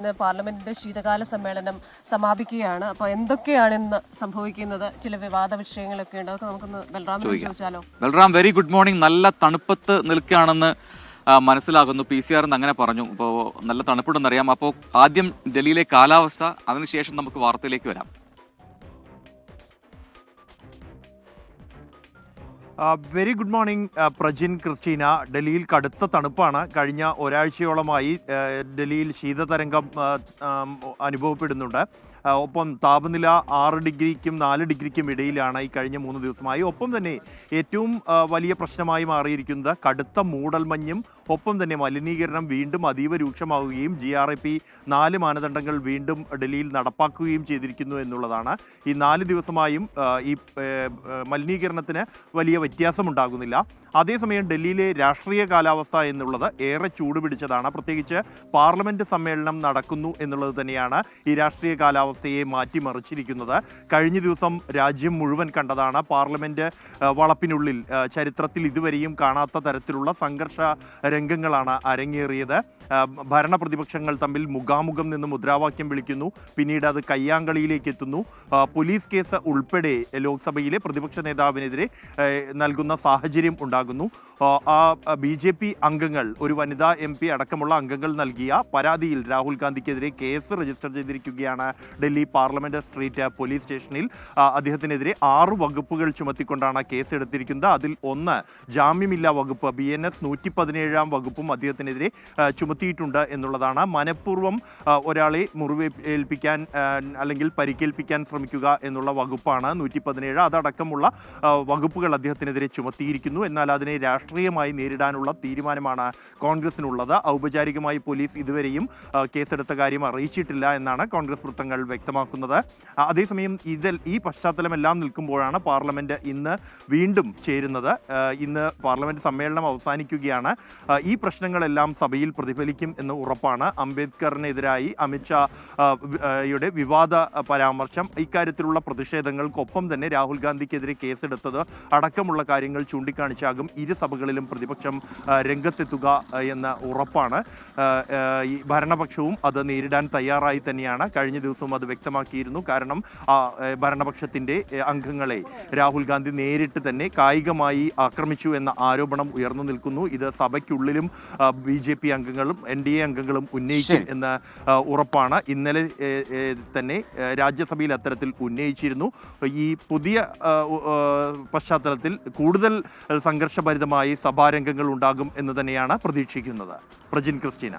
ഇന്ന് പാർലമെന്റിന്റെ ശീതകാല സമ്മേളനം സമാപിക്കുകയാണ്. അപ്പോൾ എന്തൊക്കെയാണ് ഇന്ന് സംഭവിക്കുന്നത്? ചില വിവാദ വിഷയങ്ങളൊക്കെ ഉണ്ട്, അതൊക്കെ നമുക്കൊന്ന് ബൽറാമിനോട് ചോദിച്ചാലോ? Balram, very good morning. നല്ല തണുപ്പത്ത് നിൽക്കുകയാണെന്ന് മനസ്സിലാകുന്നു. PCR എന്ന് അങ്ങനെ പറഞ്ഞു. അപ്പോൾ നല്ല തണുപ്പുണ്ടെന്നറിയാം. അപ്പോൾ ആദ്യം ഡൽഹിയിലെ കാലാവസ്ഥ, അതിനുശേഷം നമുക്ക് വാർത്തയിലേക്ക് വരാം. Very good morning Prajin, Christina. ഡൽഹിയിൽ കടുത്ത തണുപ്പാണ്. കഴിഞ്ഞ ഒരാഴ്ചയോളമായി ഡൽഹിയിൽ ശീതതരംഗം അനുഭവപ്പെടുന്നുണ്ട്. ഒപ്പം താപനില 6 ഡിഗ്രിക്കും 4 ഡിഗ്രിക്കും ഇടയിലാണ് ഈ കഴിഞ്ഞ 3 ദിവസമായി. ഒപ്പം തന്നെ ഏറ്റവും വലിയ പ്രശ്നമായി മാറിയിരിക്കുന്നത് കടുത്ത മൂടൽമഞ്ഞും ഒപ്പം തന്നെ മലിനീകരണം വീണ്ടും അതീവ രൂക്ഷമാവുകയും GRIP 4 മാനദണ്ഡങ്ങൾ വീണ്ടും ഡൽഹിയിൽ നടപ്പാക്കുകയും ചെയ്തിരിക്കുന്നു എന്നുള്ളതാണ്. ഈ 4 ദിവസമായും ഈ മലിനീകരണത്തിന് വലിയ വ്യത്യാസമുണ്ടാകുന്നില്ല. അതേസമയം ഡൽഹിയിലെ രാഷ്ട്രീയ കാലാവസ്ഥ എന്നുള്ളത് ഏറെ ചൂടുപിടിച്ചതാണ്. പ്രത്യേകിച്ച് പാർലമെന്റ് സമ്മേളനം നടക്കുന്നു എന്നുള്ളത് തന്നെയാണ് ഈ രാഷ്ട്രീയ കാലാവസ്ഥയെ മാറ്റിമറിച്ചിരിക്കുന്നത്. കഴിഞ്ഞ ദിവസം രാജ്യം മുഴുവൻ കണ്ടതാണ് പാർലമെന്റ് വളപ്പിനുള്ളിൽ ചരിത്രത്തിൽ ഇതുവരെയും കാണാത്ത തരത്തിലുള്ള സംഘർഷ രംഗങ്ങളാണ് അരങ്ങേറിയത്. ഭരണ പ്രതിപക്ഷങ്ങൾ തമ്മിൽ മുഖാമുഖം നിന്ന് മുദ്രാവാക്യം വിളിക്കുന്നു, പിന്നീട് അത് കയ്യാങ്കളിയിലേക്ക് എത്തുന്നു. പോലീസ് കേസ് ഉൾപ്പെടെ ലോക്സഭയിലെ പ്രതിപക്ഷ നേതാവിനെതിരെ നൽകുന്ന സാഹചര്യം ഉണ്ടാകുന്നു. BJP അംഗങ്ങൾ, ഒരു വനിതാ MP അടക്കമുള്ള അംഗങ്ങൾ നൽകിയ പരാതിയിൽ രാഹുൽ ഗാന്ധിക്കെതിരെ കേസ് രജിസ്റ്റർ ചെയ്തിരിക്കുകയാണ് ഡൽഹി പാർലമെന്റ് സ്ട്രീറ്റ് പോലീസ് സ്റ്റേഷനിൽ. അദ്ദേഹത്തിനെതിരെ 6 വകുപ്പുകൾ ചുമത്തിക്കൊണ്ടാണ് കേസ് എടുത്തിരിക്കുന്നത്. അതിൽ ഒന്ന് ജാമ്യമില്ലാ വകുപ്പ്, BNS 117 വകുപ്പും അദ്ദേഹത്തിനെതിരെ ചുമത്തിയിട്ടുണ്ട് എന്നുള്ളതാണ്. മനഃപൂർവ്വം ഒരാളെ മുറിവേൽപ്പിക്കാൻ അല്ലെങ്കിൽ പരിക്കേൽപ്പിക്കാൻ ശ്രമിക്കുക എന്നുള്ള വകുപ്പാണ് 117. അതടക്കമുള്ള വകുപ്പുകൾ അദ്ദേഹത്തിനെതിരെ ചുമത്തിയിരിക്കുന്നു. എന്നാൽ അതിനെ രാഷ്ട്രീയമായി നേരിടാനുള്ള തീരുമാനമാണ് കോൺഗ്രസിനുള്ളത്. ഔപചാരികമായി പോലീസ് ഇതുവരെയും കേസെടുത്ത കാര്യം അറിയിച്ചിട്ടില്ല എന്നാണ് കോൺഗ്രസ് വൃത്തങ്ങൾ വ്യക്തമാക്കുന്നത്. അതേസമയം ഈ പശ്ചാത്തലമെല്ലാം നിൽക്കുമ്പോഴാണ് പാർലമെന്റ് ഇന്ന് വീണ്ടും ചേരുന്നത്. ഇന്ന് പാർലമെന്റ് സമ്മേളനം അവസാനിക്കുകയാണ്. ഈ പ്രശ്നങ്ങളെല്ലാം സഭയിൽ പ്രതിഫലിക്കും എന്ന് ഉറപ്പാണ്. അംബേദ്കറിനെതിരായി അമിത്ഷായുടെ വിവാദ പരാമർശം, ഇക്കാര്യത്തിലുള്ള പ്രതിഷേധങ്ങൾക്കൊപ്പം തന്നെ രാഹുൽ ഗാന്ധിക്കെതിരെ കേസെടുത്തത് അടക്കമുള്ള കാര്യങ്ങൾ ചൂണ്ടിക്കാണിച്ചാകും ഇരു സഭകളിലും പ്രതിപക്ഷം രംഗത്തെത്തുക എന്ന് ഉറപ്പാണ്. ഈ ഭരണപക്ഷവും അത് നേരിടാൻ തയ്യാറായി തന്നെയാണ്. കഴിഞ്ഞ ദിവസവും അത് വ്യക്തമാക്കിയിരുന്നു. കാരണം ഭരണപക്ഷത്തിൻ്റെ അംഗങ്ങളെ രാഹുൽ ഗാന്ധി നേരിട്ട് തന്നെ കായികമായി ആക്രമിച്ചു എന്ന ആരോപണം ഉയർന്നു നിൽക്കുന്നു. ഇത് സഭയ്ക്കുള്ളിലും BJP അംഗങ്ങളും NDA അംഗങ്ങളും ഉന്നയിക്കും എന്ന് ഉറപ്പാണ്. ഇന്നലെ തന്നെ രാജ്യസഭയിൽ അത്തരത്തിൽ ഉന്നയിച്ചിരുന്നു. ഈ പുതിയ പശ്ചാത്തലത്തിൽ കൂടുതൽ സംഘർഷഭരിതമായി സഭാരംഗങ്ങൾ ഉണ്ടാകും എന്ന് തന്നെയാണ് പ്രതീക്ഷിക്കുന്നത്. പ്രജിൻ, ക്രിസ്റ്റീന.